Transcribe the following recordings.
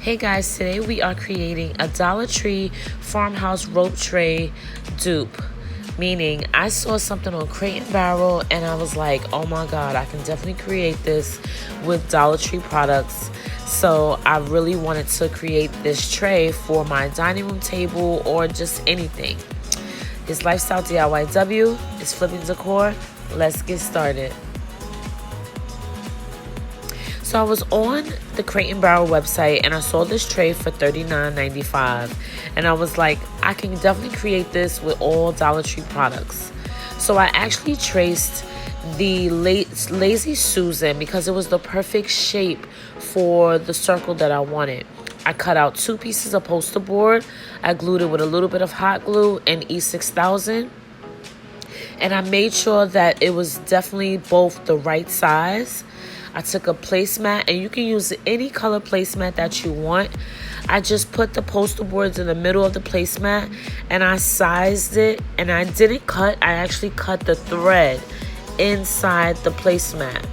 Hey guys, today we are creating a Dollar Tree farmhouse rope tray dupe. Meaning, I saw something on Crate and Barrel and I was like, oh my god, I can definitely create this with Dollar Tree products. So I really wanted to create this tray for my dining room table or just anything. It's Lifestyle DIYW, it's Flipping Decor. Let's get started. So I was on the Crate and Barrel website and I saw this tray for $39.95, and I was like, I can definitely create this with all Dollar Tree products. So I actually traced the Lazy Susan because it was the perfect shape for the circle that I wanted. I cut out 2 pieces of poster board. I glued it with a little bit of hot glue and E6000. And I made sure that it was definitely both the right size. I took a placemat, and you can use any color placemat that you want. I just put the poster boards in the middle of the placemat and I sized it, and I didn't cut. I actually cut the thread inside the placemat.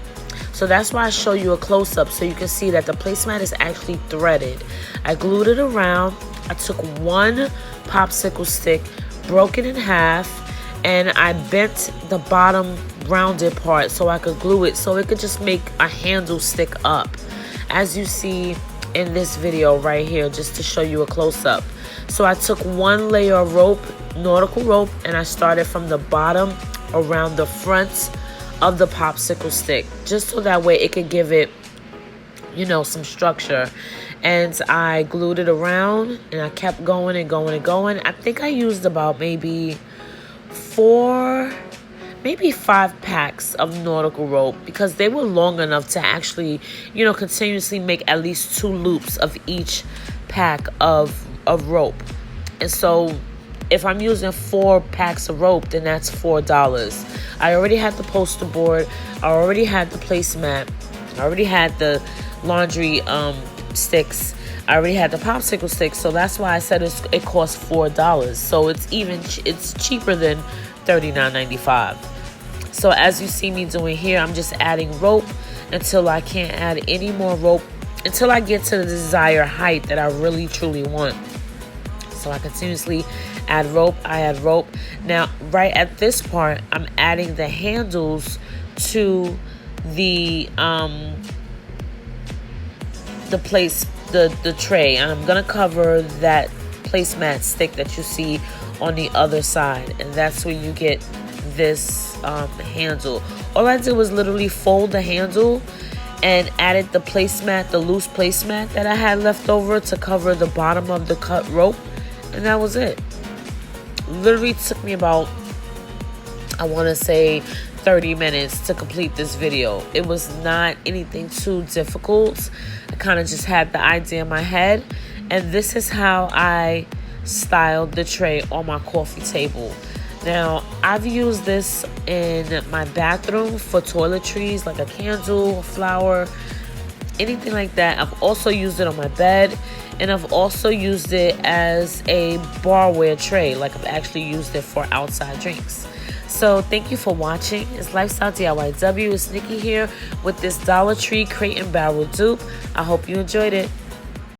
So that's why I show you a close-up so you can see that the placemat is actually threaded. I glued it around. I took 1 popsicle stick, broke it in half, and I bent the bottom rounded part so I could glue it so it could just make a handle stick up, as you see in this video right here, just to show you a close-up. So I took 1 layer of rope, nautical rope, and I started from the bottom around the front of the popsicle stick, just so that way it could give it, you know, some structure. And I glued it around and I kept going and going and going. I think I used about maybe 5 packs of nautical rope because they were long enough to actually, you know, continuously make at least 2 loops of each pack of rope. And so if I'm using 4 packs of rope, then that's $4. I already had the poster board, I already had the placemat, I already had the laundry sticks, I already had the popsicle sticks. So that's why I said it costs $4. So it's cheaper than $39.95. So as you see me doing here, I'm just adding rope until I can't add any more rope, until I get to the desired height that I really truly want. So I continuously add rope. I add rope. Now right at this part, I'm adding the handles to the tray, and I'm gonna cover that placemat stick that you see on the other side, and that's where you get this handle. All I did was literally fold the handle and added the placemat, the loose placemat that I had left over to cover the bottom of the cut rope, and that was it. Literally took me about, I want to say, 30 minutes to complete this video. It was not anything too difficult. I kind of just had the idea in my head, and this is how I styled the tray on my coffee table. Now, I've used this in my bathroom for toiletries, like a candle, a flower, anything like that. I've also used it on my bed, and I've also used it as a barware tray. Like, I've actually used it for outside drinks. So thank you for watching. It's Lifestyle DIYW. It's Nikki here with this Dollar Tree Crate and Barrel dupe. I hope you enjoyed it.